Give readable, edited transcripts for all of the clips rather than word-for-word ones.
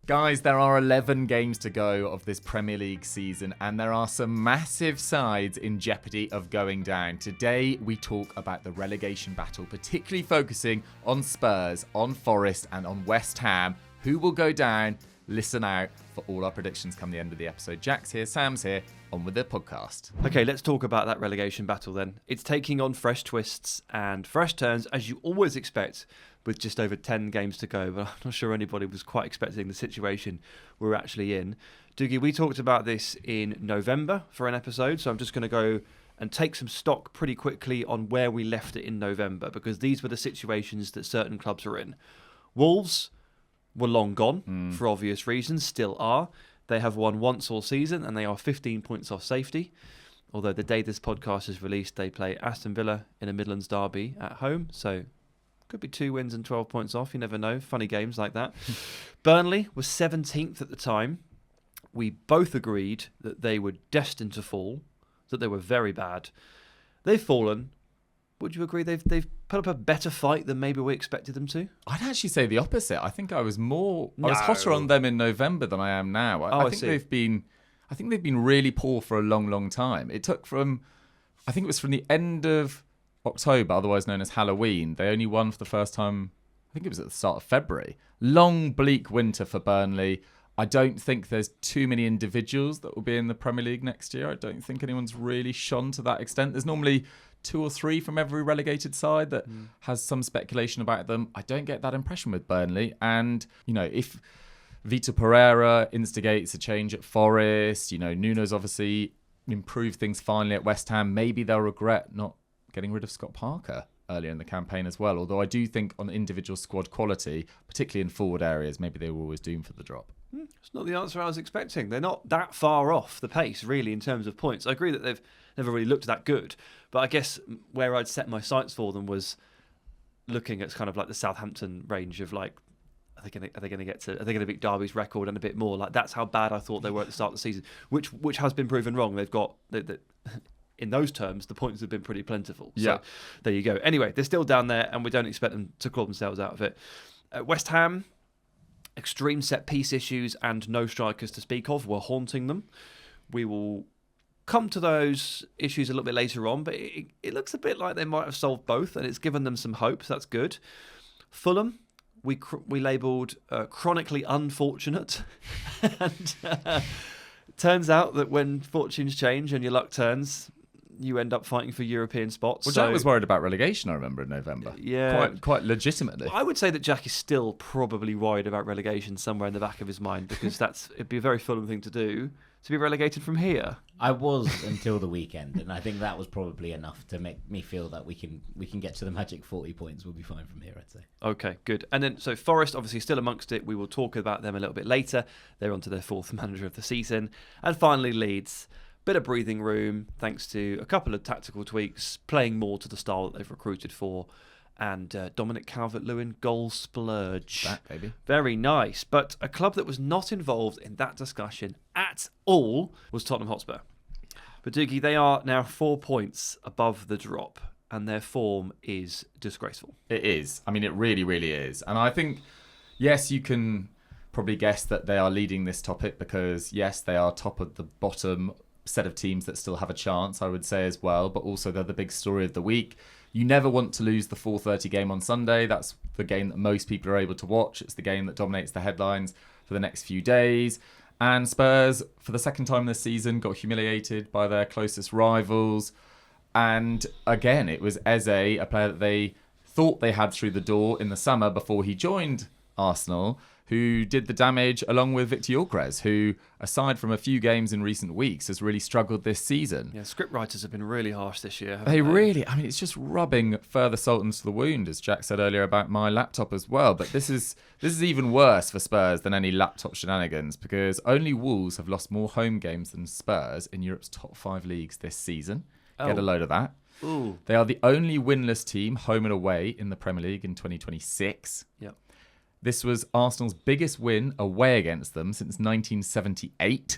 Guys, there are 11 games to go of this Premier League season, and there are some massive sides in jeopardy of going down. Today, we talk about the relegation battle, particularly focusing on Spurs, on Forest, and on West Ham. Who will go down? Listen out for all our predictions come the end of the episode. Jack's here, Sam's here, on with the podcast. Okay, let's talk about that relegation battle then. It's taking on fresh twists and fresh turns, as you always expect, with just over 10 games to go, but I'm not sure anybody was quite expecting the situation we're actually in. Dougie, we talked about this in November for an episode, so I'm just going to go and take some stock pretty quickly on where we left it in November, because these were the situations that certain clubs are in. Wolves were long gone, for obvious reasons, still are. They have won once all season, and they are 15 points off safety. Although the day this podcast is released, they play Aston Villa in a Midlands derby at home, so could be 2 wins and 12 points off. You never know. Funny games like that. Burnley was 17th at the time. We both agreed that they were destined to fall, that they were very bad. They've fallen. Would you agree they've put up a better fight than maybe we expected them to? I'd actually say the opposite. I think I was hotter on them in November than I am now. I think they've been really poor for a long, long time. It took from the end of October, otherwise known as Halloween. They only won for the first time, I think it was at the start of February. Long, bleak winter for Burnley. I don't think there's too many individuals that will be in the Premier League next year. I don't think anyone's really shone to that extent. There's normally 2 or 3 from every relegated side that has some speculation about them. I don't get that impression with Burnley. And, if Vitor Pereira instigates a change at Forest, Nuno's obviously improved things finally at West Ham, maybe they'll regret not getting rid of Scott Parker earlier in the campaign as well. Although I do think on individual squad quality, particularly in forward areas, maybe they were always doomed for the drop. It's not the answer I was expecting. They're not that far off the pace, really, in terms of points. I agree that they've never really looked that good, but I guess where I'd set my sights for them was looking at kind of like the Southampton range of like, are they going to beat Derby's record and a bit more? Like that's how bad I thought they were at the start of the season, which has been proven wrong. They've got in those terms, the points have been pretty plentiful. So there you go. Anyway, they're still down there, and we don't expect them to claw themselves out of it. West Ham, extreme set-piece issues and no strikers to speak of were haunting them. We will come to those issues a little bit later on, but it looks a bit like they might have solved both, and it's given them some hope, so that's good. Fulham, we labelled chronically unfortunate, and turns out that when fortunes change and your luck turns, you end up fighting for European spots. Well, Jack was worried about relegation, I remember, in November. Yeah. Quite legitimately. I would say that Jack is still probably worried about relegation somewhere in the back of his mind, because it'd be a very Fulham thing to do, to be relegated from here. I was until the weekend, and I think that was probably enough to make me feel that we can get to the magic 40 points. We'll be fine from here, I'd say. Okay, good. And then, so Forest, obviously still amongst it. We will talk about them a little bit later. They're on to their 4th manager of the season. And finally, Leeds. Bit of breathing room, thanks to a couple of tactical tweaks, playing more to the style that they've recruited for, and Dominic Calvert-Lewin goal splurge. That, baby. Very nice. But a club that was not involved in that discussion at all was Tottenham Hotspur. But Dougie, they are now 4 points above the drop, and their form is disgraceful. It is. I mean, it really, really is. And I think, yes, you can probably guess that they are leading this topic because, yes, they are top of the bottom set of teams that still have a chance, I would say as well, but also they're the big story of the week. You never want to lose the 4:30 game on Sunday. That's the game that most people are able to watch. It's the game that dominates the headlines for the next few days. And Spurs, for the second time this season, got humiliated by their closest rivals. And again, it was Eze, a player that they thought they had through the door in the summer before he joined Arsenal, who did the damage along with Victor Gyökeres, who, aside from a few games in recent weeks, has really struggled this season. Yeah, scriptwriters have been really harsh this year, haven't they? Really, it's just rubbing further salt into the wound, as Jack said earlier about my laptop as well. But this is even worse for Spurs than any laptop shenanigans, because only Wolves have lost more home games than Spurs in Europe's top 5 leagues this season. Get a load of that. Ooh. They are the only winless team, home and away, in the Premier League in 2026. Yep. This was Arsenal's biggest win away against them since 1978.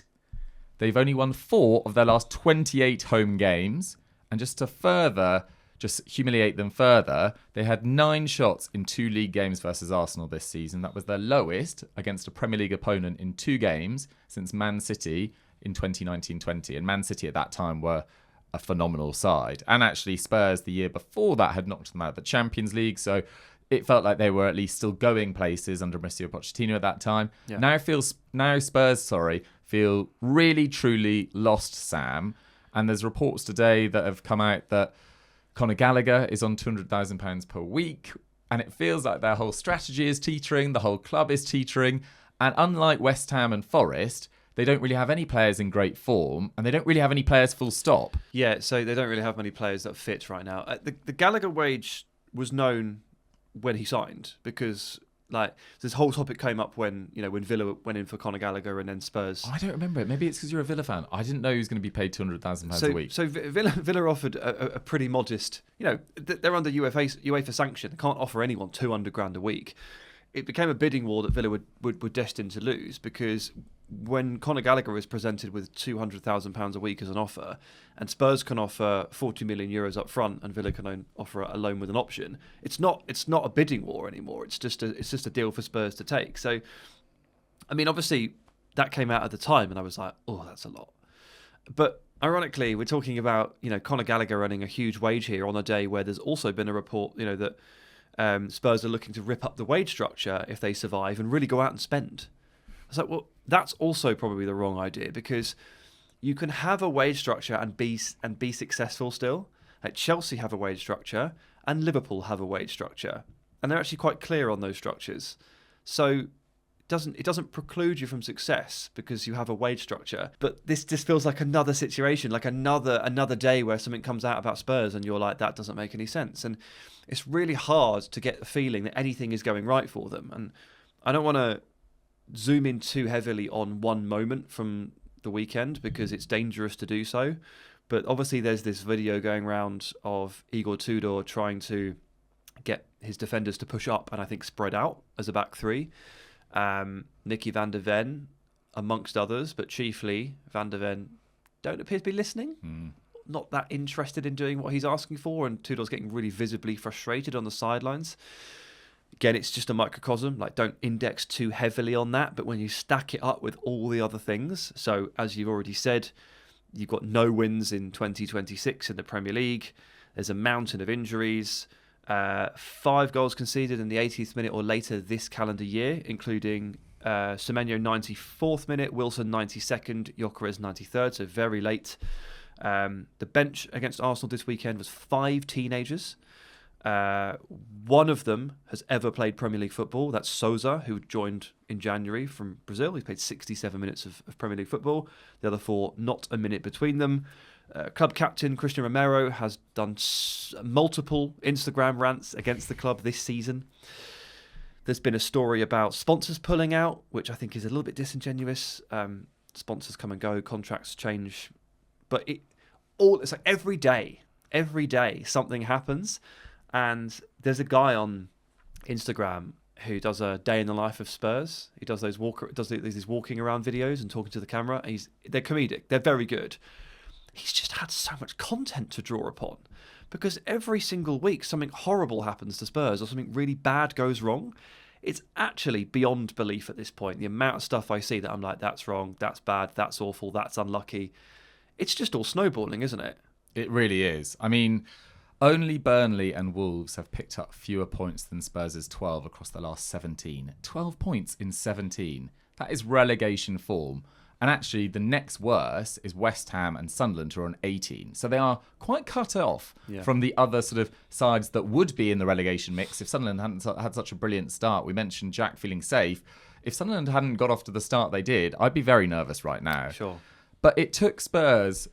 They've only won 4 of their last 28 home games. And just to further just humiliate them further. They had 9 shots in 2 league games versus Arsenal this season. That was their lowest against a Premier League opponent in 2 games since Man City in 2019-20. And Man City at that time were a phenomenal side. And actually Spurs the year before that had knocked them out of the Champions League. So it felt like they were at least still going places under Mauricio Pochettino at that time. Yeah. Now Spurs feel really, truly lost, Sam. And there's reports today that have come out that Conor Gallagher is on £200,000 per week, and it feels like their whole strategy is teetering, the whole club is teetering, and unlike West Ham and Forest, they don't really have any players in great form, and they don't really have any players full stop. Yeah, so they don't really have many players that fit right now. The Gallagher wage was known when he signed, because this whole topic came up when Villa went in for Conor Gallagher and then Spurs. I don't remember it. Maybe it's because you're a Villa fan. I didn't know he was going to be paid £200,000 a week. So Villa offered a pretty modest. They're under UEFA sanction. They can't offer anyone £200,000 a week. It became a bidding war that Villa were destined to lose, because when Conor Gallagher is presented with £200,000 a week as an offer, and Spurs can offer €40 million up front, and Villa can offer a loan with an option, it's not a bidding war anymore. It's just a deal for Spurs to take. So, I mean, obviously that came out at the time, and I was like, oh, that's a lot. But ironically, we're talking about Conor Gallagher earning a huge wage here on a day where there's also been a report that Spurs are looking to rip up the wage structure if they survive and really go out and spend. I was like, well, that's also probably the wrong idea, because you can have a wage structure and be successful still. Like Chelsea have a wage structure and Liverpool have a wage structure, and they're actually quite clear on those structures. So it doesn't preclude you from success because you have a wage structure. But this just feels like another situation, like another day where something comes out about Spurs and you're like, that doesn't make any sense. And it's really hard to get the feeling that anything is going right for them. And I don't want to zoom in too heavily on one moment from the weekend because it's dangerous to do so. But obviously there's this video going around of Igor Tudor trying to get his defenders to push up and I think spread out as a back three. Nicky van der Ven, amongst others, but chiefly Van der Ven, don't appear to be listening. Not that interested in doing what he's asking for, and Tudor's getting really visibly frustrated on the sidelines. Again, it's just a microcosm. Like, don't index too heavily on that, but when you stack it up with all the other things, so as you've already said, you've got no wins in 2026 in the Premier League. There's a mountain of injuries. 5 goals conceded in the 80th minute or later this calendar year, including Semenyo 94th minute, Wilson 92nd, Gyökeres 93rd, so very late. The bench against Arsenal this weekend was 5 teenagers. One of them has ever played Premier League football. That's Sousa, who joined in January from Brazil. He's played 67 minutes of Premier League football. The other 4, not a minute between them. Club captain Christian Romero has done multiple Instagram rants against the club this season. There's been a story about sponsors pulling out, which I think is a little bit disingenuous. Sponsors come and go, contracts change, but it's like every day something happens. And there's a guy on Instagram who does a day in the life of Spurs. He does these walking around videos and talking to the camera. They're comedic. They're very good. He's just had so much content to draw upon because every single week something horrible happens to Spurs or something really bad goes wrong. It's actually beyond belief at this point. The amount of stuff I see that I'm like, that's wrong, that's bad, that's awful, that's unlucky. It's just all snowballing, isn't it? It really is. I mean, only Burnley and Wolves have picked up fewer points than Spurs' 12 across the last 17. 12 points in 17. That is relegation form. And actually, the next worst is West Ham and Sunderland, who are on 18. So they are quite cut off from the other sort of sides that would be in the relegation mix if Sunderland hadn't had such a brilliant start. We mentioned Jack feeling safe. If Sunderland hadn't got off to the start they did, I'd be very nervous right now. Sure. But it took Spurs'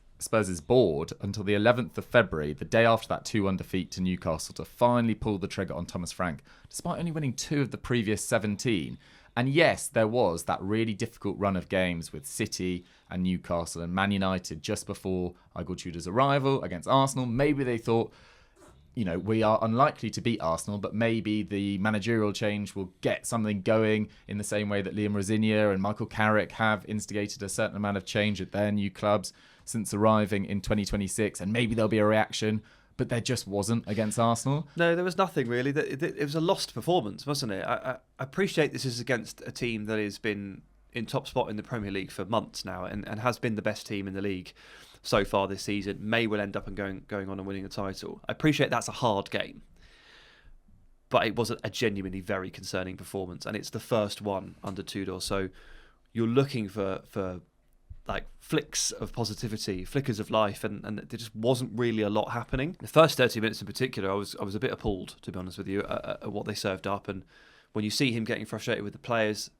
board until the 11th of February, the day after that 2-1 defeat to Newcastle, to finally pull the trigger on Thomas Frank, despite only winning 2 of the previous 17. And yes, there was that really difficult run of games with City and Newcastle and Man United just before Igor Tudor's arrival against Arsenal. Maybe they thought, we are unlikely to beat Arsenal, but maybe the managerial change will get something going in the same way that Liam Rosignol and Michael Carrick have instigated a certain amount of change at their new clubs since arriving in 2026. And maybe there'll be a reaction. but there just wasn't against Arsenal. No, there was nothing really. It was a lost performance, wasn't it? I appreciate this is against a team that has been in top spot in the Premier League for months now and has been the best team in the league so far this season. May well end up and going on and winning the title. I appreciate that's a hard game, but it was a genuinely very concerning performance, and it's the first one under Tudor. So you're looking for like flicks of positivity, flickers of life, and there just wasn't really a lot happening. The first 30 minutes in particular, I was a bit appalled, to be honest with you, at what they served up. And when you see him getting frustrated with the players,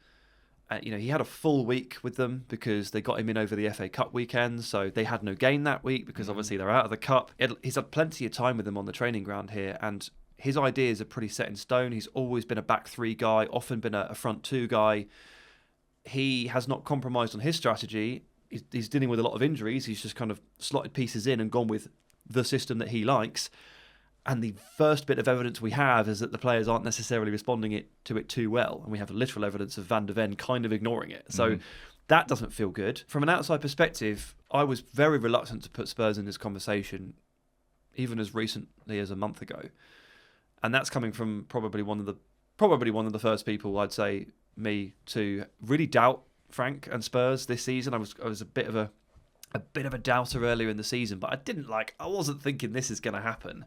he had a full week with them because they got him in over the FA Cup weekend, so they had no game that week because obviously they're out of the Cup. He's had plenty of time with them on the training ground here, and his ideas are pretty set in stone. He's always been a back three guy, often been a front two guy. He has not compromised on his strategy. He's dealing with a lot of injuries. He's just kind of slotted pieces in and gone with the system that he likes. And the first bit of evidence we have is that the players aren't necessarily responding to it too well. And we have literal evidence of Van de Ven kind of ignoring it. So that doesn't feel good. From an outside perspective, I was very reluctant to put Spurs in this conversation, even as recently as a month ago. And that's coming from probably one of the first people, I'd say, me, to really doubt Frank and Spurs this season. I was a bit of a doubter earlier in the season, but I wasn't thinking this is going to happen.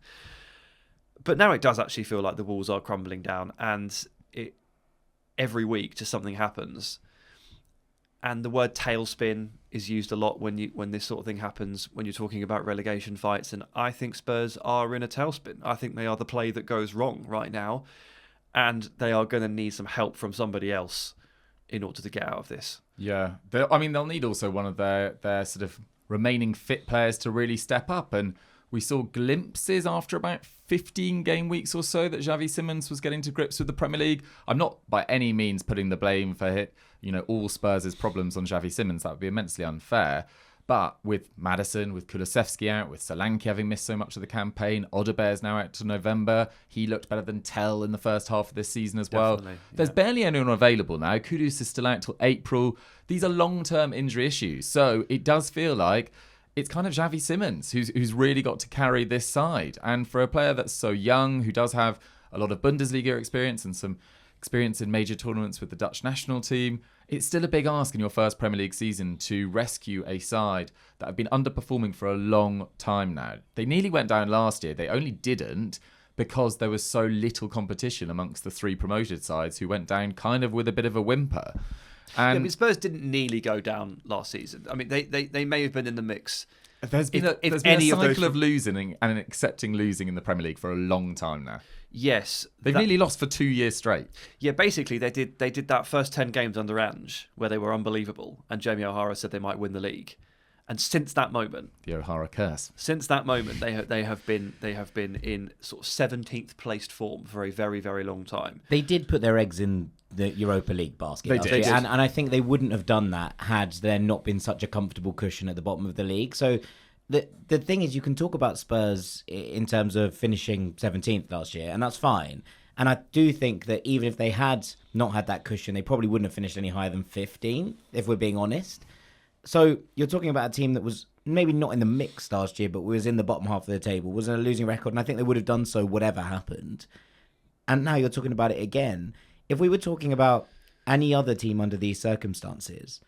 But now it does actually feel like the walls are crumbling down, and every week just something happens. And the word tailspin is used a lot when this sort of thing happens, when you're talking about relegation fights. And I think Spurs are in a tailspin. I think they are the play that goes wrong right now, and they are going to need some help from somebody else in order to get out of this. Yeah. They'll need also one of their sort of remaining fit players to really step up. And we saw glimpses after about 15 game weeks or so that Xavi Simons was getting to grips with the Premier League. I'm not by any means putting the blame for all Spurs' problems on Xavi Simons. That would be immensely unfair. But with Maddison, with Kulusevski out, with Solanke having missed so much of the campaign, Odebear's now out to November. He looked better than Tell in the first half of this season as well. Definitely, yeah. There's barely anyone available now. Kudus is still out till April. These are long-term injury issues. So it does feel like it's kind of Xavi Simons who's really got to carry this side. And for a player that's so young, who does have a lot of Bundesliga experience and some experience in major tournaments with the Dutch national team, it's still a big ask in your first Premier League season to rescue a side that have been underperforming for a long time now. They nearly went down last year. They only didn't because there was so little competition amongst the three promoted sides who went down kind of with a bit of a whimper. And Spurs didn't nearly go down last season. I mean, they may have been in the mix. There's been a cycle of losing and accepting losing in the Premier League for a long time now. Yes. They've nearly lost for 2 years straight. Yeah, basically they did that first 10 games under Ange where they were unbelievable, and Jamie O'Hara said they might win the league. And since that moment, the O'Hara curse. Since that moment, they have been in sort of 17th placed form for a very, very long time. They did put their eggs in the Europa League basket. They did. And I think they wouldn't have done that had there not been such a comfortable cushion at the bottom of the league. So the thing is, you can talk about Spurs in terms of finishing 17th last year, and that's fine. And I do think that even if they had not had that cushion, they probably wouldn't have finished any higher than 15th, if we're being honest. So you're talking about a team that was maybe not in the mix last year, but was in the bottom half of the table, was in a losing record, and I think they would have done so whatever happened. And now you're talking about it again. If we were talking about any other team under these circumstances,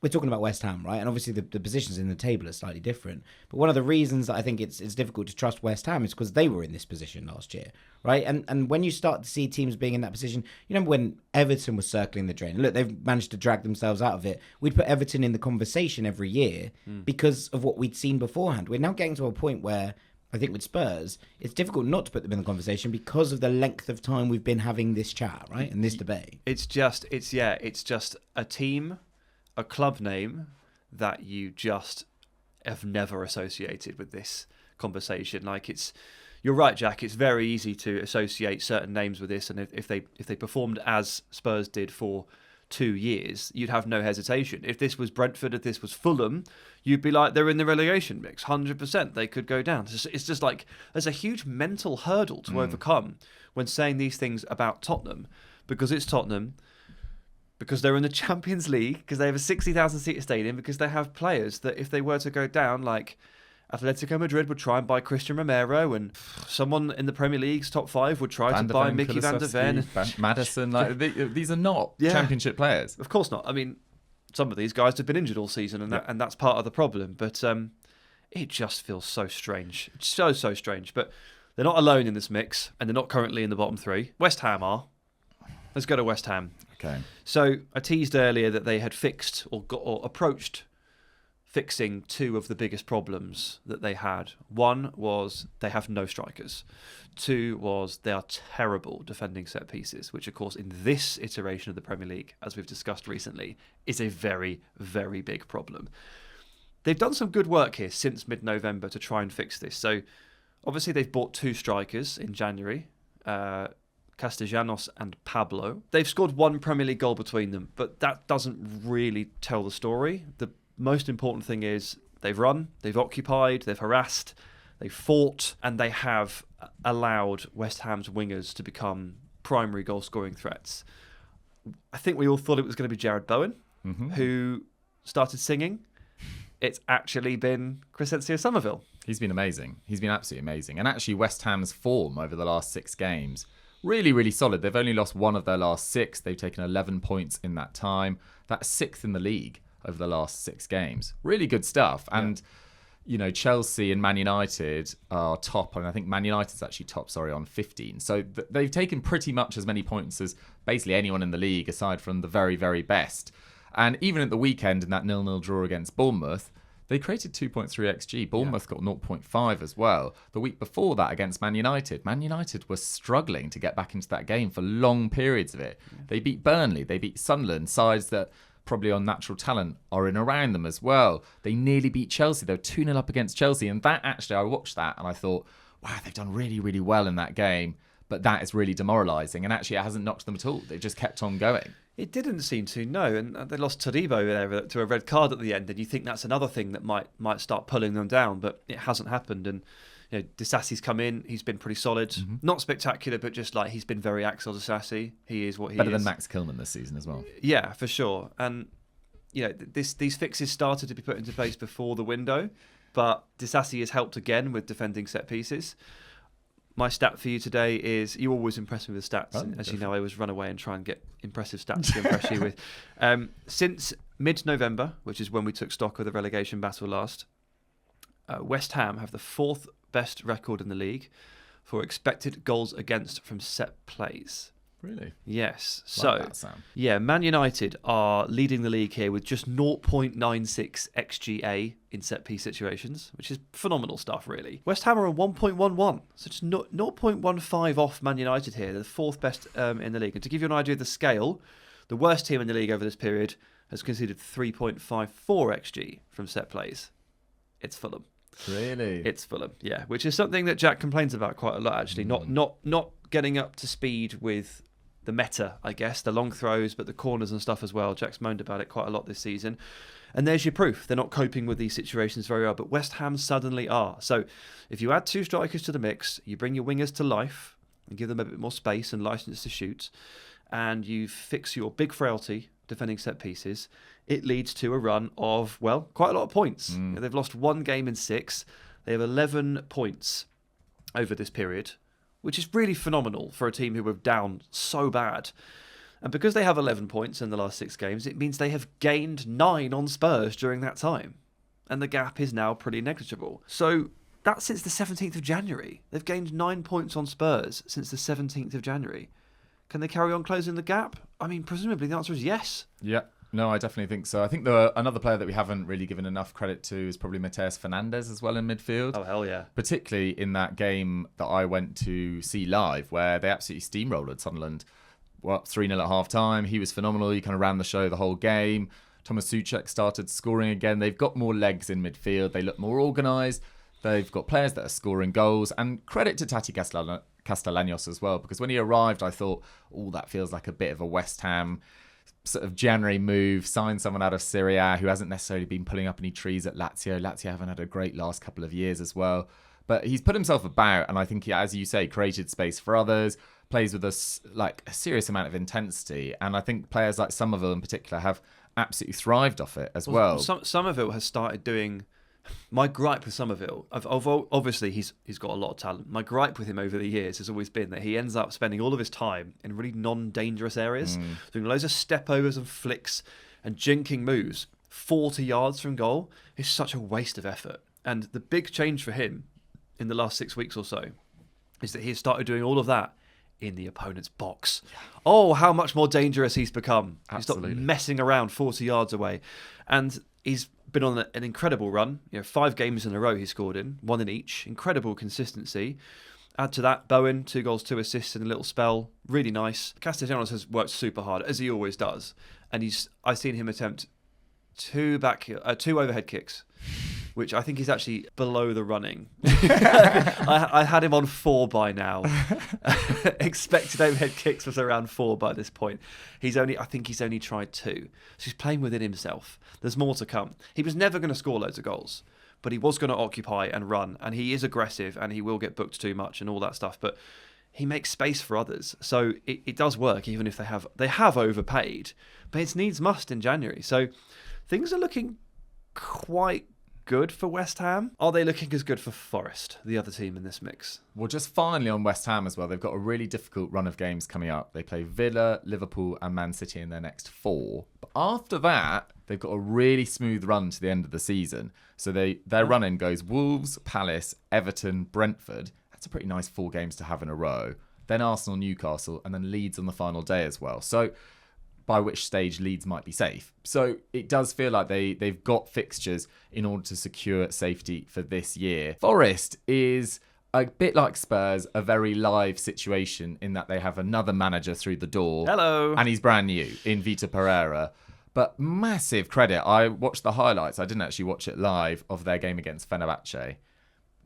we're talking about West Ham, right? And obviously the positions in the table are slightly different. But one of the reasons that I think it's difficult to trust West Ham is because they were in this position last year, right? And when you start to see teams being in that position, you know, when Everton was circling the drain, look, they've managed to drag themselves out of it. We'd put Everton in the conversation every year because of what we'd seen beforehand. We're now getting to a point where I think with Spurs, it's difficult not to put them in the conversation because of the length of time we've been having this chat, right? And this debate. It's just a team, a club name that you just have never associated with this conversation. You're right, Jack. It's very easy to associate certain names with this, and if they performed as Spurs did for 2 years, you'd have no hesitation. If this was Brentford, if this was Fulham, you'd be like, they're in the relegation mix, 100%. They could go down. It's just like there's a huge mental hurdle to overcome when saying these things about Tottenham, because it's Tottenham. Because they're in the Champions League, because they have a 60,000 seat stadium, because they have players that if they were to go down, Atletico Madrid would try and buy Christian Romero, and someone in the Premier League's top 5 would try to buy Mickey van der Ven. Maddison. These are not championship players. Of course not. I mean, some of these guys have been injured all season, and that's part of the problem. But it just feels so strange. So strange. But they're not alone in this mix, and they're not currently in the bottom 3. West Ham are. Let's go to West Ham. Okay. So I teased earlier that they had fixed or approached fixing 2 of the biggest problems that they had. 1 was they have no strikers. 2 was they are terrible defending set pieces, which of course in this iteration of the Premier League, as we've discussed recently, is a very, very big problem. They've done some good work here since mid-November to try and fix this. So obviously they've bought 2 strikers in January, Castellanos and Pablo. They've scored 1 Premier League goal between them, but that doesn't really tell the story. The most important thing is they've run, they've occupied, they've harassed, they've fought, and they have allowed West Ham's wingers to become primary goal-scoring threats. I think we all thought it was going to be Jarrod Bowen, who started singing. It's actually been Crescencio Summerville. He's been amazing. He's been absolutely amazing. And actually West Ham's form over the last 6 games, really, really solid. They've only lost 1 of their last 6. They've taken 11 points in that time. That's 6th in the league over the last 6 games. Really good stuff. And, you know, Chelsea and Man United are top. And I think Man United's actually top, on 15. So they've taken pretty much as many points as basically anyone in the league, aside from the very, very best. And even at the weekend in that 0-0 draw against Bournemouth, they created 2.3 XG. Bournemouth got 0.5 as well. The week before that against Man United were struggling to get back into that game for long periods of it. They beat Burnley, they beat Sunderland, sides that probably on natural talent are in around them as well. They nearly beat Chelsea. They were 2-0 up against Chelsea. And that actually, I watched that and I thought, wow, they've done really, really well in that game. But that is really demoralising. And actually, it hasn't knocked them at all. They've just kept on going. It didn't seem to, no. And they lost Todibo there to a red card at the end. And you think that's another thing that might start pulling them down. But it hasn't happened. And you know, Disasi's come in. He's been pretty solid. Not spectacular, but just like he's been very Axel Disasi. He is what he is. Better than Max Kilman this season as well. Yeah, for sure. And you know, these fixes started to be put into place before the window. But Disasi has helped again with defending set pieces. My stat for you today is, you always impress me with stats. As you know, I always run away and try and get impressive stats to impress you with. Since mid-November, which is when we took stock of the relegation battle last, West Ham have the 4th best record in the league for expected goals against from set plays. Really? Yes. Like that, Sam. Yeah, Man United are leading the league here with just 0.96 XGA in set-piece situations, which is phenomenal stuff, really. West Ham are on 1.11, so just 0.15 off Man United here. They're the 4th best in the league. And to give you an idea of the scale, the worst team in the league over this period has conceded 3.54 XG from set plays. It's Fulham. Really? It's Fulham, yeah, which is something that Jack complains about quite a lot, actually. Not getting up to speed with the meta, I guess, the long throws, but the corners and stuff as well. Jack's moaned about it quite a lot this season. And there's your proof. They're not coping with these situations very well, but West Ham suddenly are. So if you add 2 strikers to the mix, you bring your wingers to life and give them a bit more space and license to shoot, and you fix your big frailty defending set pieces, it leads to a run of, well, quite a lot of points. They've lost 1 game in 6. They have 11 points over this period, which is really phenomenal for a team who were down so bad. And because they have 11 points in the last 6 games, it means they have gained 9 on Spurs during that time. And the gap is now pretty negligible. So that's since the 17th of January. They've gained 9 points on Spurs since the 17th of January. Can they carry on closing the gap? I mean, presumably the answer is yes. Yeah. No, I definitely think so. I think another player that we haven't really given enough credit to is probably Matheus Fernandes as well in midfield. Oh, hell yeah. Particularly in that game that I went to see live where they absolutely steamrolled Sunderland. Well, 3-0 at half-time. He was phenomenal. He kind of ran the show the whole game. Thomas Souček started scoring again. They've got more legs in midfield. They look more organised. They've got players that are scoring goals. And credit to Tati Castellanos as well, because when he arrived, I thought, that feels like a bit of a West Ham sort of January move, sign someone out of Serie A who hasn't necessarily been pulling up any trees at Lazio. Lazio haven't had a great last couple of years as well. But he's put himself about, and I think he, as you say, created space for others, plays with a serious amount of intensity. And I think players like Summerville in particular have absolutely thrived off it as well. Summerville has started doing My gripe with Summerville, obviously he's got a lot of talent. My gripe with him over the years has always been that he ends up spending all of his time in really non-dangerous areas, doing loads of step-overs and flicks and jinking moves 40 yards from goal. It's such a waste of effort. And the big change for him in the last 6 weeks or so is that he has started doing all of that in the opponent's box. Oh, how much more dangerous he's become. Absolutely. He's not messing around 40 yards away. And he's been on an incredible run. 5 games in a row he scored in, 1 in each. Incredible consistency. Add to that, Bowen, 2 goals, 2 assists in a little spell. Really nice. Castellanos has worked super hard, as he always does. And I've seen him attempt 2 overhead kicks, which I think is actually below the running. I had him on 4 by now. Expected overhead kicks was around 4 by this point. I think he's only tried 2. So he's playing within himself. There's more to come. He was never going to score loads of goals, but he was going to occupy and run, and he is aggressive, and he will get booked too much and all that stuff. But he makes space for others, so it does work, even if they have overpaid. But it's needs must in January. So things are looking quite good for West Ham. Are they looking as good for Forest, the other team in this mix? Well, just finally on West Ham as well, they've got a really difficult run of games coming up. They play Villa, Liverpool and Man City in their next 4. But after that, they've got a really smooth run to the end of the season. So their run-in goes Wolves, Palace, Everton, Brentford. That's a pretty nice 4 games to have in a row. Then Arsenal, Newcastle, and then Leeds on the final day as well. So by which stage Leeds might be safe. So it does feel like they've got fixtures in order to secure safety for this year. Forest is a bit like Spurs, a very live situation in that they have another manager through the door. Hello. And he's brand new in Vitor Pereira. But massive credit. I watched the highlights. I didn't actually watch it live of their game against Fenerbahce.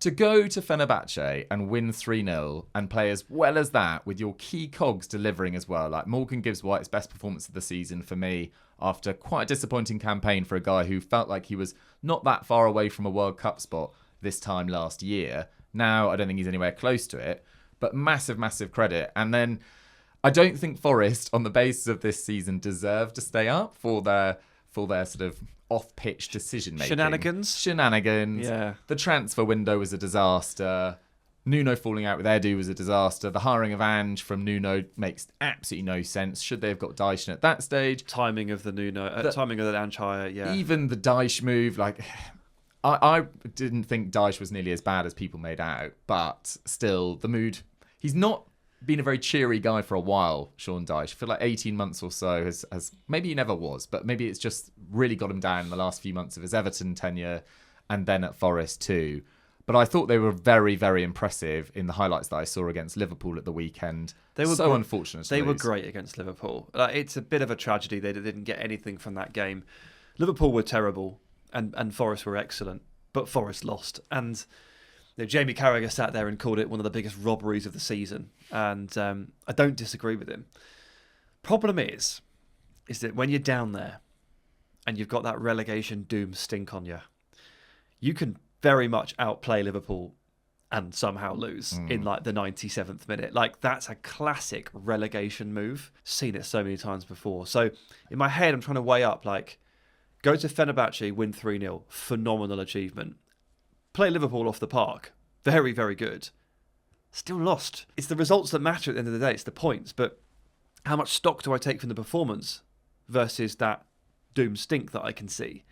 To go to Fenerbahce and win 3-0 and play as well as that with your key cogs delivering as well, like Morgan Gibbs-White's best performance of the season for me after quite a disappointing campaign for a guy who felt like he was not that far away from a World Cup spot this time last year. Now, I don't think he's anywhere close to it, but massive, massive credit. And then I don't think Forest, on the basis of this season, deserve to stay up for their sort of off-pitch decision-making. Shenanigans. Yeah. The transfer window was a disaster. Nuno falling out with Edu was a disaster. The hiring of Ange from Nuno makes absolutely no sense. Should they have got Dyche at that stage? Timing of the Ange hire, yeah. Even the Dyche move, I didn't think Dyche was nearly as bad as people made out, but still, the mood... He's not been a very cheery guy for a while, Sean Dyche. For 18 months or so has maybe he never was, but maybe it's just really got him down in the last few months of his Everton tenure and then at Forest too. But I thought they were very, very impressive in the highlights that I saw against Liverpool at the weekend. They were unfortunate. They were great against Liverpool. It's a bit of a tragedy they didn't get anything from that game. Liverpool were terrible and Forest were excellent, but Forest lost. And Jamie Carragher sat there and called it one of the biggest robberies of the season. And I don't disagree with him. Problem is that when you're down there and you've got that relegation doom stink on you, you can very much outplay Liverpool and somehow lose in the 97th minute. That's a classic relegation move. Seen it so many times before. So in my head, I'm trying to weigh up, go to Fenerbahce, win 3-0, phenomenal achievement. Play Liverpool off the park, very, very good. Still lost. It's the results that matter at the end of the day. It's the points. But how much stock do I take from the performance versus that doom stink that I can see?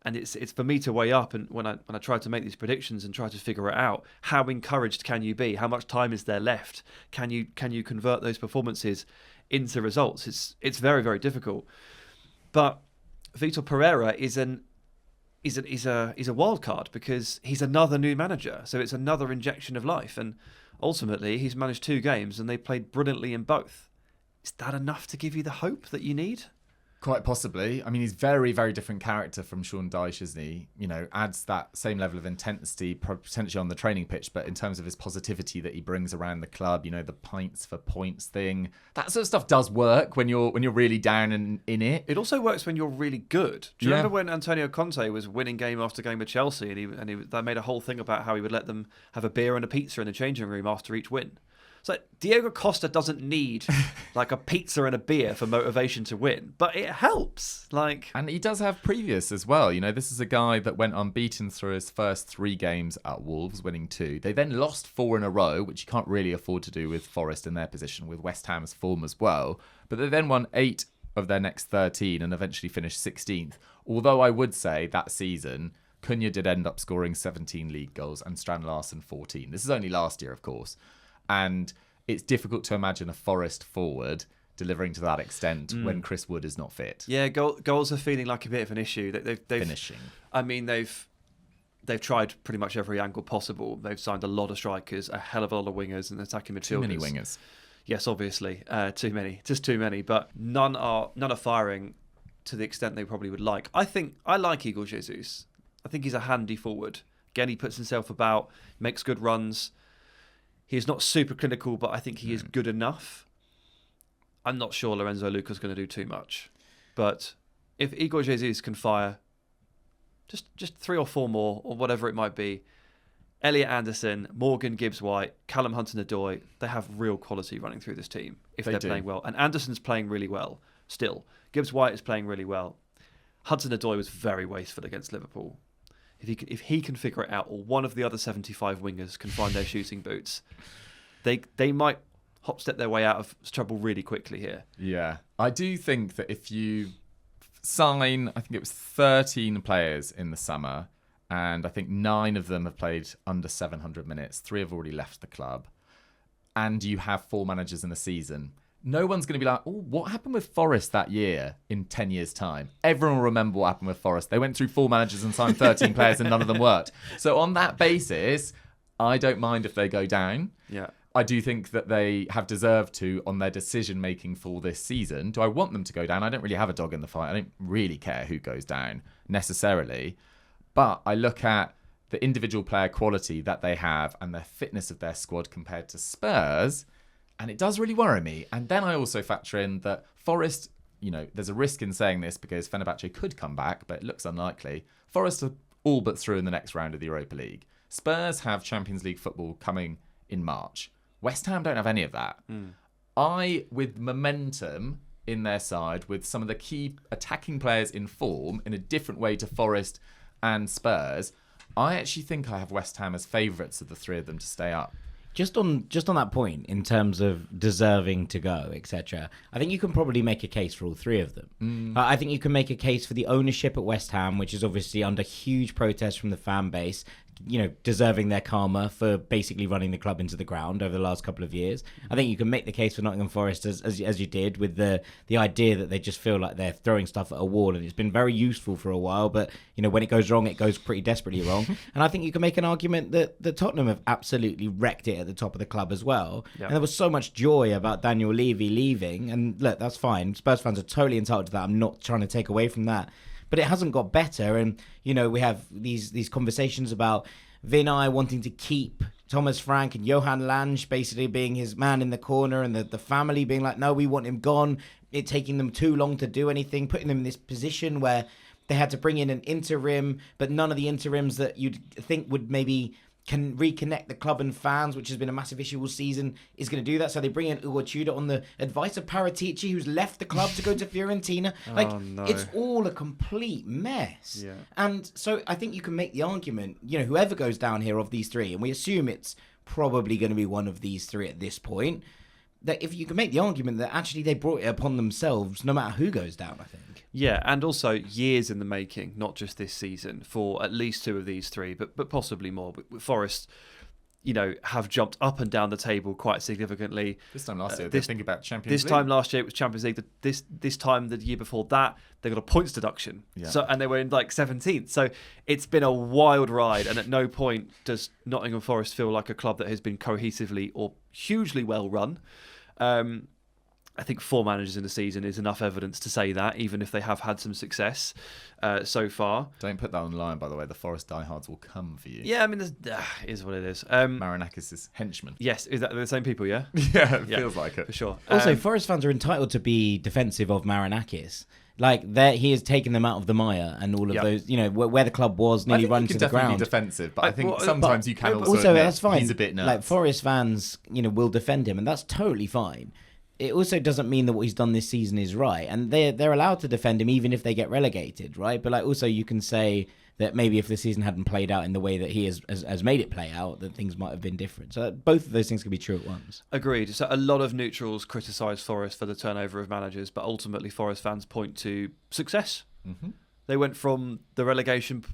And it's for me to weigh up. And when I try to make these predictions and try to figure it out, how encouraged can you be? How much time is there left? Can you convert those performances into results? It's very, very difficult. But Vitor Pereira is a wild card because he's another new manager. So it's another injection of life. And ultimately, he's managed 2 games and they played brilliantly in both. Is that enough to give you the hope that you need? Quite possibly. I mean, he's very, very different character from Sean Dyche, isn't he? Adds that same level of intensity, potentially on the training pitch, but in terms of his positivity that he brings around the club, the pints for points thing, that sort of stuff does work when you're really down and in it. It also works when you're really good. Do you remember when Antonio Conte was winning game after game with Chelsea, and they made a whole thing about how he would let them have a beer and a pizza in the changing room after each win? It's like Diego Costa doesn't need like a pizza and a beer for motivation to win, but it helps. And he does have previous as well. This is a guy that went unbeaten through his first 3 games at Wolves, winning 2. They then lost 4 in a row, which you can't really afford to do with Forest in their position, with West Ham's form as well. But they then won 8 of their next 13 and eventually finished 16th. Although I would say that season, Cunha did end up scoring 17 league goals and Strand Larsen 14. This is only last year, of course. And it's difficult to imagine a Forest forward delivering to that extent when Chris Wood is not fit. Yeah, goals are feeling like a bit of an issue. They've finishing. I mean, they've tried pretty much every angle possible. They've signed a lot of strikers, a hell of a lot of wingers and attacking midfielders. Too many wingers. Yes, obviously, too many, just too many. But none are firing to the extent they probably would like. I like Igor Jesus. I think he's a handy forward. Again, he puts himself about, makes good runs. He's not super clinical, but I think he is good enough. I'm not sure Lorenzo Luca's going to do too much. But if Igor Jesus can fire just 3 or 4 more, or whatever it might be, Elliot Anderson, Morgan Gibbs-White, Callum Hudson-Odoi, they have real quality running through this team if they're playing well. And Anderson's playing really well still. Gibbs-White is playing really well. Hudson-Odoi was very wasteful against Liverpool. If he can figure it out, or one of the other 75 wingers can find their shooting boots, they might hop-step their way out of trouble really quickly here. Yeah. I do think that if you sign, I think it was 13 players in the summer, and I think 9 of them have played under 700 minutes. 3 have already left the club. And you have 4 managers in a season. No one's going to be like, oh, what happened with Forest that year in 10 years' time? Everyone will remember what happened with Forest. They went through 4 managers and signed 13 players and none of them worked. So on that basis, I don't mind if they go down. Yeah. I do think that they have deserved to on their decision-making for this season. Do I want them to go down? I don't really have a dog in the fight. I don't really care who goes down necessarily. But I look at the individual player quality that they have and the fitness of their squad compared to Spurs, and it does really worry me. And then I also factor in that Forest, there's a risk in saying this because Fenerbahce could come back, but it looks unlikely. Forest are all but through in the next round of the Europa League. Spurs have Champions League football coming in March. West Ham don't have any of that. With momentum in their side, with some of the key attacking players in form in a different way to Forest and Spurs, I actually think I have West Ham as favourites of the 3 of them to stay up. Just on that point, in terms of deserving to go, etc., I think you can probably make a case for all 3 of them. I think you can make a case for the ownership at West Ham, which is obviously under huge protest from the fan base, deserving their karma for basically running the club into the ground over the last couple of years. I think you can make the case for Nottingham Forest as you did, with the idea that they just feel like they're throwing stuff at a wall, and it's been very useful for a while, but when it goes wrong, it goes pretty desperately wrong. And I think you can make an argument that Tottenham have absolutely wrecked it at the top of the club as well. Yep. And there was so much joy about Daniel Levy leaving, and look, that's fine. Spurs fans are totally entitled to that. I'm not trying to take away from that. But it hasn't got better, and we have these conversations about Vinay wanting to keep Thomas Frank and Johan Lange basically being his man in the corner, and the family being like, no, we want him gone. It taking them too long to do anything, putting them in this position where they had to bring in an interim, but none of the interims that you'd think would maybe can reconnect the club and fans, which has been a massive issue all season, is going to do that. So they bring in Igor Tudor on the advice of Paratici, who's left the club to go to Fiorentina. It's all a complete mess. Yeah. And so I think you can make the argument, whoever goes down here of these 3, and we assume it's probably going to be one of these 3 at this point, that if you can make the argument that actually they brought it upon themselves, no matter who goes down, I think. Yeah, and also years in the making, not just this season, for at least 2 of these 3, but possibly more. But Forest, have jumped up and down the table quite significantly. This time last year, they think about Champions League. This time last year, it was Champions League. This time, the year before that, they got a points deduction. Yeah. And they were in 17th. So it's been a wild ride, and at no point does Nottingham Forest feel like a club that has been cohesively or hugely well run. I think 4 managers in the season is enough evidence to say that, even if they have had some success so far. Don't put that online, by the way. The Forest diehards will come for you. Yeah, I mean, it is what it is. Marinakis' henchmen. Yes, is that the same people, yeah? Yeah, it feels like it. For sure. Also, Forest fans are entitled to be defensive of Marinakis. He has taken them out of the mire and all of those, where the club was nearly run to the ground. Be defensive, but I think sometimes you can also that's fine. He's a bit nuts. Like Forest fans, will defend him, and that's totally fine. It also doesn't mean that what he's done this season is right, and they're allowed to defend him even if they get relegated, right? But also you can say that maybe if the season hadn't played out in the way that he has made it play out, that things might have been different. So both of those things can be true at once. Agreed. So a lot of neutrals criticise Forest for the turnover of managers, but ultimately Forest fans point to success. Mm-hmm. They went from the relegation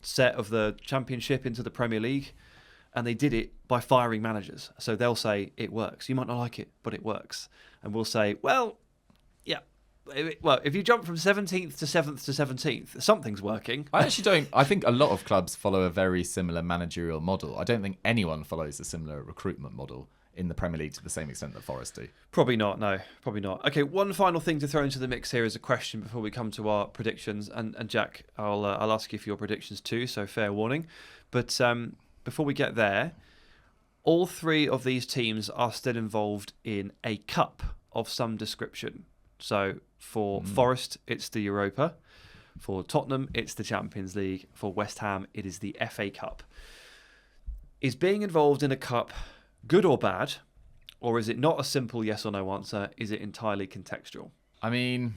set of the Championship into the Premier League, and they did it by firing managers. So they'll say it works. You might not like it, but it works. And we'll say, well, yeah. Well, if you jump from 17th to 7th to 17th, something's working. I actually don't. I think a lot of clubs follow a very similar managerial model. I don't think anyone follows a similar recruitment model in the Premier League to the same extent that Forest do. Probably not, no. Probably not. Okay, one final thing to throw into the mix here is a question before we come to our predictions. And Jack, I'll ask you for your predictions too, so fair warning. But before we get there, all three of these teams are still involved in a cup of some description. So for Forest, it's the Europa. For Tottenham, it's the Champions League. For West Ham, it is the FA Cup. Is being involved in a cup good or bad? Or is it not a simple yes or no answer? Is it entirely contextual? I mean,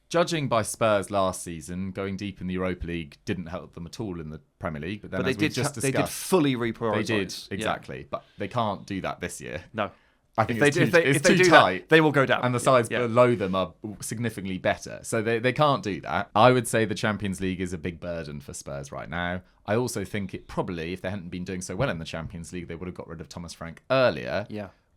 judging by Spurs last season, going deep in the Europa League didn't help them at all in the Premier League. But then they did fully reprioritise. They did, exactly. Yeah. But they can't do that this year. No. I think it's too tight. They will go down. And the sides below them are significantly better. So they can't do that. I would say the Champions League is a big burden for Spurs right now. I also think it probably, if they hadn't been doing so well in the Champions League, they would have got rid of Thomas Frank earlier,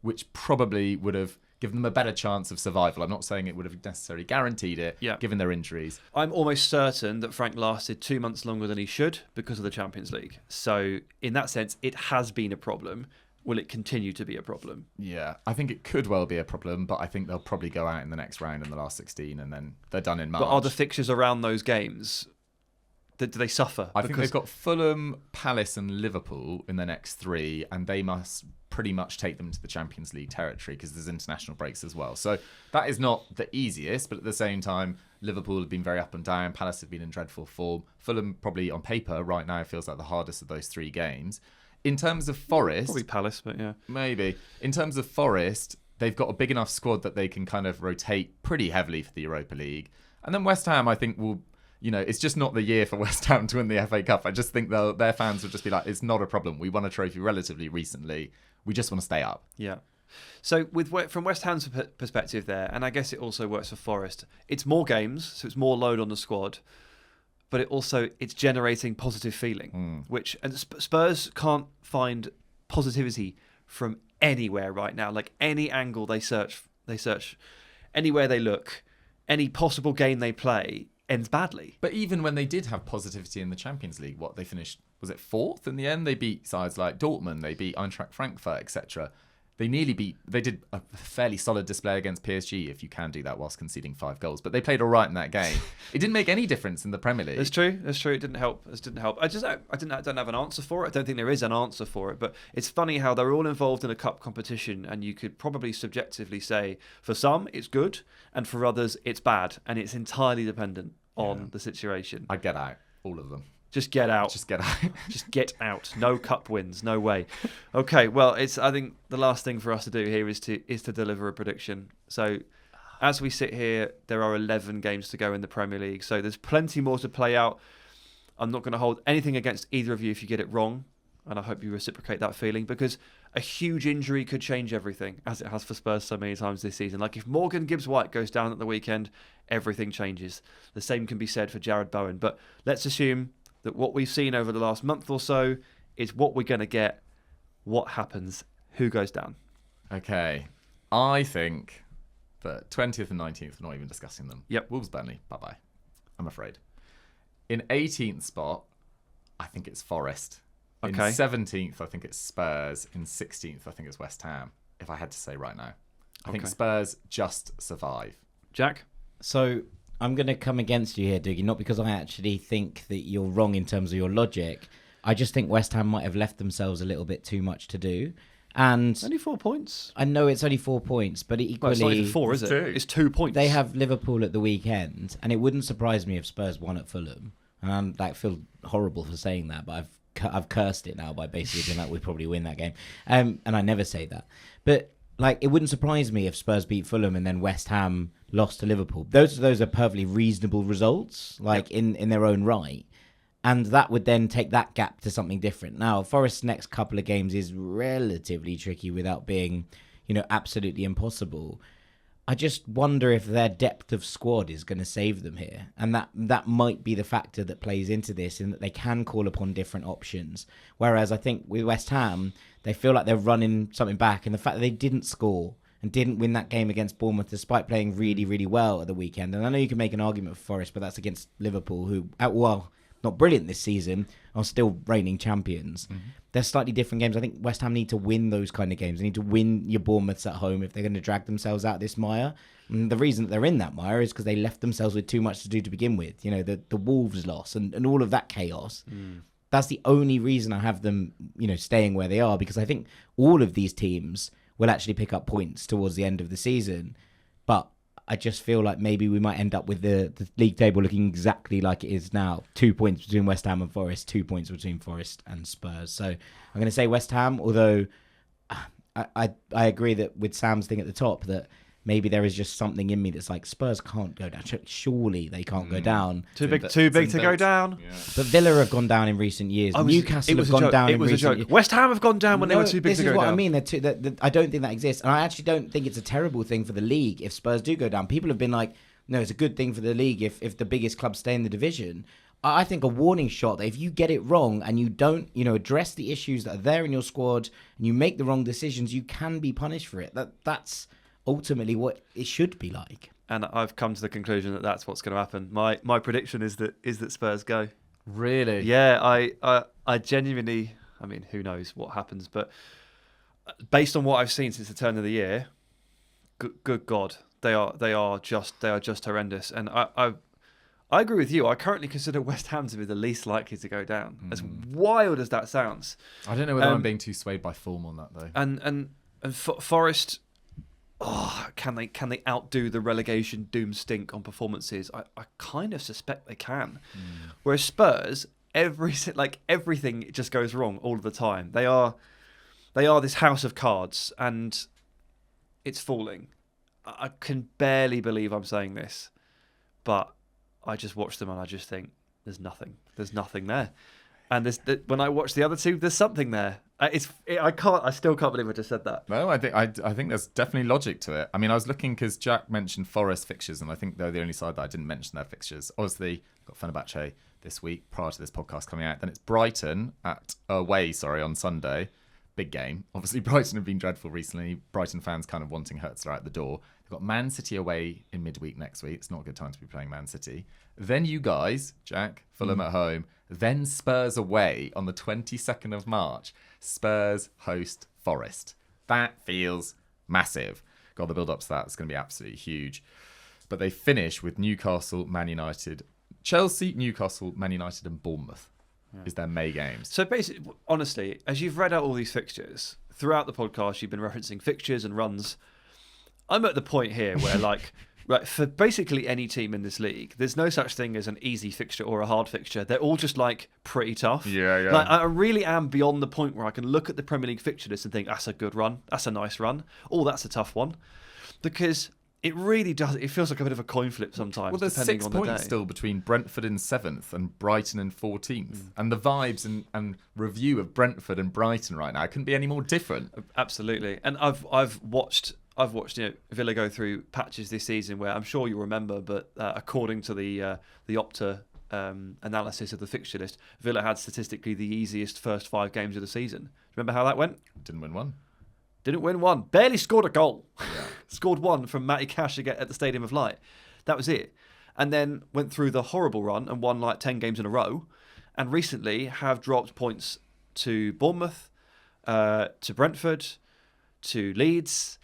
which probably would have given them a better chance of survival. I'm not saying it would have necessarily guaranteed it, given their injuries. I'm almost certain that Frank lasted 2 months longer than he should because of the Champions League. So in that sense, it has been a problem. Will it continue to be a problem? Yeah, I think it could well be a problem, but I think they'll probably go out in the next round in the last 16 and then they're done in March. But are the fixtures around those games, do they suffer? I think they've got Fulham, Palace and Liverpool in the next 3, and they must pretty much take them to the Champions League territory because there's international breaks as well. So that is not the easiest, but at the same time, Liverpool have been very up and down. Palace have been in dreadful form. Fulham probably on paper right now feels like the hardest of those 3 games. In terms of Forest... Probably Palace, but yeah. Maybe. In terms of Forest, they've got a big enough squad that they can kind of rotate pretty heavily for the Europa League. And then West Ham, I think, will... it's just not the year for West Ham to win the FA Cup. I just think their fans will just be like, it's not a problem. We won a trophy relatively recently. We just want to stay up. Yeah. So from West Ham's perspective there, and I guess it also works for Forest, it's more games, so it's more load on the squad. But it's generating positive feeling, which and Spurs can't find positivity from anywhere right now. Like any angle they search, anywhere they look, any possible game they play ends badly. But even when they did have positivity in the Champions League, they finished, was it 4th in the end? They beat sides like Dortmund, they beat Eintracht Frankfurt, etc. They did a fairly solid display against PSG, if you can do that whilst conceding 5 goals. But they played all right in that game. It didn't make any difference in the Premier League. That's true. It didn't help. I don't have an answer for it. I don't think there is an answer for it. But it's funny how they're all involved in a cup competition, and you could probably subjectively say for some it's good, and for others it's bad, and it's entirely dependent on the situation. I'd get out, all of them. Just get out. Just get out. Just get out. No cup wins. No way. Okay. Well, I think the last thing for us to do here is to deliver a prediction. So, as we sit here, there are 11 games to go in the Premier League. So there's plenty more to play out. I'm not going to hold anything against either of you if you get it wrong, and I hope you reciprocate that feeling, because a huge injury could change everything, as it has for Spurs so many times this season. Like if Morgan Gibbs-White goes down at the weekend, everything changes. The same can be said for Jarrod Bowen. But let's assume that what we've seen over the last month or so is what we're going to get. What happens? Who goes down? Okay. I think that 20th and 19th, we're not even discussing them. Yep. Wolves, Burnley, bye-bye. I'm afraid. In 18th spot, I think it's Forest. In 17th, I think it's Spurs. In 16th, I think it's West Ham, if I had to say right now. I think Spurs just survive. Jack? So I'm going to come against you here, Dougie, not because I actually think that you're wrong in terms of your logic. I just think West Ham might have left themselves a little bit too much to do. And only 4 points. I know it's only 4 points, but equally, it's not even 4, is it? It's 2 points. They have Liverpool at the weekend, and it wouldn't surprise me if Spurs won at Fulham. And I feel horrible for saying that, but I've cursed it now by basically being like, we probably win that game. And I never say that. But it wouldn't surprise me if Spurs beat Fulham and then West Ham lost to Liverpool. Those are perfectly reasonable results, in their own right. And that would then take that gap to something different. Now, Forest's next couple of games is relatively tricky without being, absolutely impossible. I just wonder if their depth of squad is going to save them here. And that might be the factor that plays into this, in that they can call upon different options. Whereas I think with West Ham, they feel like they're running something back. And the fact that they didn't score and didn't win that game against Bournemouth despite playing really, really well at the weekend. And I know you can make an argument for Forest, but that's against Liverpool, who, not brilliant this season, are still reigning champions. Mm-hmm. They're slightly different games. I think West Ham need to win those kind of games. They need to win your Bournemouths at home if they're going to drag themselves out of this mire. And the reason that they're in that mire is because they left themselves with too much to do to begin with. The Wolves loss and all of that chaos. That's the only reason I have them, staying where they are, because I think all of these teams will actually pick up points towards the end of the season. But I just feel like maybe we might end up with the league table looking exactly like it is now. 2 points between West Ham and Forest, 2 points between Forest and Spurs. So I'm going to say West Ham, although I agree that with Sam's thing at the top, that maybe there is just something in me that's like, Spurs can't go down. Surely they can't go down. Too big to go down. Yeah. But Villa have gone down in recent years. Newcastle have gone down in recent years. West Ham have gone down when they were too big to go down. This is what I mean. I don't think that exists. And I actually don't think it's a terrible thing for the league if Spurs do go down. People have been like, no, it's a good thing for the league if the biggest clubs stay in the division. I think a warning shot that if you get it wrong and you don't, address the issues that are there in your squad and you make the wrong decisions, you can be punished for it. That's ultimately what it should be like. And I've come to the conclusion that that's what's going to happen. My prediction is that Spurs go. Really? Yeah, I genuinely, who knows what happens, but based on what I've seen since the turn of the year, good God, they are just horrendous. And I agree with you. I currently consider West Ham to be the least likely to go down. As wild as that sounds. I don't know whether I'm being too swayed by form on that though. And Forest, can they outdo the relegation doom stink on performances? I kind of suspect they can. Whereas Spurs, everything just goes wrong all of the time. They are this house of cards, and it's falling. I can barely believe I'm saying this, but I just watch them and I just think there's nothing. There's nothing there. And when I watch the other two, there's something there. I still can't believe I just said that. No, I think there's definitely logic to it. I was looking because Jack mentioned Forest fixtures, and I think they're the only side that I didn't mention their fixtures. Obviously, got Fenerbahce this week prior to this podcast coming out. Then it's Brighton away on Sunday. Big game. Obviously, Brighton have been dreadful recently. Brighton fans kind of wanting Hurtzler out the door. They've got Man City away in midweek next week. It's not a good time to be playing Man City. Then you guys, Jack, Fulham at home. Then Spurs away on the 22nd of March. Spurs host Forest. That feels massive. God, the build-up to that is going to be absolutely huge. But they finish with Newcastle, Man United, Chelsea, Newcastle, Man United and Bournemouth. Is their May games. So basically, honestly, as you've read out all these fixtures, throughout the podcast you've been referencing fixtures and runs. I'm at the point here where right, for basically any team in this league, there's no such thing as an easy fixture or a hard fixture. They're all just pretty tough. Yeah. I really am beyond the point where I can look at the Premier League fixture list and think, that's a good run, that's a nice run. Oh, that's a tough one. Because it really does. It feels like a bit of a coin flip sometimes. Well, there's 6 points still between Brentford in 7th and Brighton in 14th. And the vibes and review of Brentford and Brighton right now couldn't be any more different. Absolutely. And I've watched Villa go through patches this season where I'm sure you'll remember, but according to the Opta analysis of the fixture list, Villa had statistically the easiest first 5 games of the season. Remember how that went? Didn't win one. Barely scored a goal. Yeah. Scored one from Matty Cash at the Stadium of Light. That was it. And then went through the horrible run and won 10 games in a row. And recently have dropped points to Bournemouth, to Brentford, to Leeds,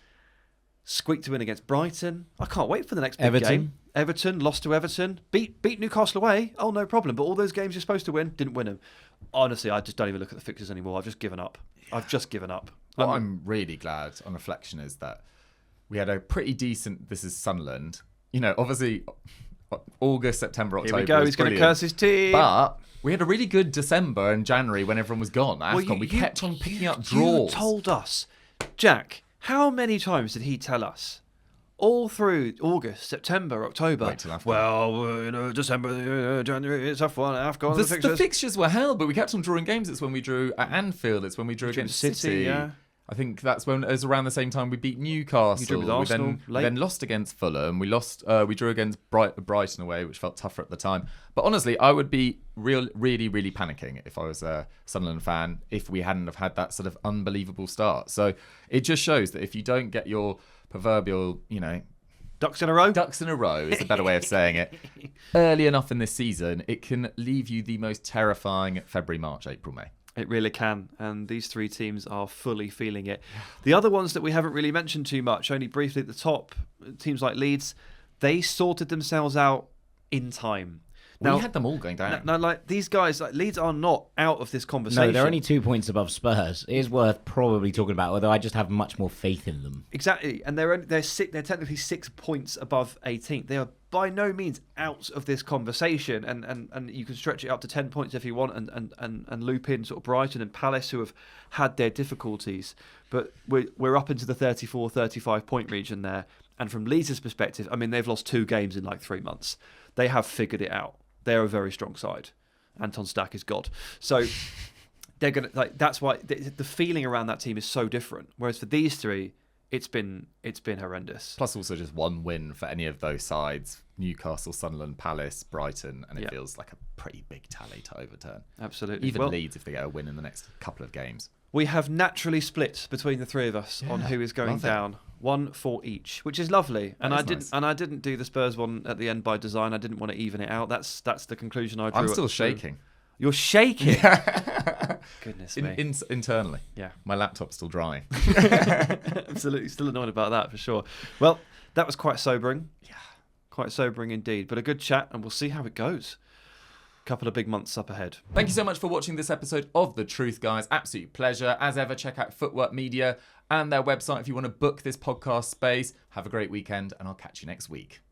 squeaked to win against Brighton. I can't wait for the next big game. Everton, lost to Everton. Beat Newcastle away. Oh, no problem. But all those games you're supposed to win, didn't win them. honestly, I just don't even look at the fixtures anymore. I've just given up. What I'm really glad on reflection is that we had a pretty decent. This is Sunderland. Obviously, August, September, October. Here we go. He's going to curse his team. But we had a really good December and January when everyone was gone. We kept on picking up draws. You told us, Jack. How many times did he tell us? All through August, September, October. Wait till AFCON. Well, December, January, it's a tough one. AFCON, the fixtures. The fixtures were hell, but we kept on drawing games. It's when we drew at Anfield. It's when we drew against City. Yeah. I think that's when it was around the same time we beat Newcastle. You drew with Arsenal. We then lost against Fulham. We drew against Brighton away, which felt tougher at the time. But honestly, I would be really, really panicking if I was a Sunderland fan if we hadn't have had that sort of unbelievable start. So it just shows that if you don't get your proverbial, ducks in a row? Ducks in a row is a better way of saying it. Early enough in this season, it can leave you the most terrifying February, March, April, May. It really can, and these three teams are fully feeling it. The other ones that we haven't really mentioned too much, only briefly at the top, teams like Leeds, they sorted themselves out in time. Now, we had them all going down. Now, like these guys, like Leeds are not out of this conversation. No, they're only 2 points above Spurs. It is worth probably talking about, although I just have much more faith in them. Exactly, and they're technically 6 points above 18th. They are by no means out of this conversation, and you can stretch it up to 10 points if you want, and loop in sort of Brighton and Palace, who have had their difficulties. But we're up into the 34, 35 point region there. And from Leeds' perspective, I mean, they've lost 2 games in like 3 months. They have figured it out. They're a very strong side. Anton Stack is God. So they're gonna that's why the feeling around that team is so different. Whereas for these three, it's been horrendous. Plus also just one win for any of those sides: Newcastle, Sunderland, Palace, Brighton, and it feels like a pretty big tally to overturn. Absolutely. Even Leeds if they get a win in the next couple of games. We have naturally split between the three of us on who is going down. 1 for each, which is lovely. And I didn't do the Spurs one at the end by design. I didn't want to even it out. That's the conclusion I drew. I'm still shaking. You're shaking. Goodness me. Internally. Yeah. My laptop's still drying. Absolutely. Still annoyed about that for sure. Well, that was quite sobering. Yeah. Quite sobering indeed. But a good chat, and we'll see how it goes. Couple of big months up ahead. Thank you so much for watching this episode of The Truth, guys. Absolute pleasure. As ever, check out Footwork Media and their website if you want to book this podcast space. Have a great weekend, and I'll catch you next week.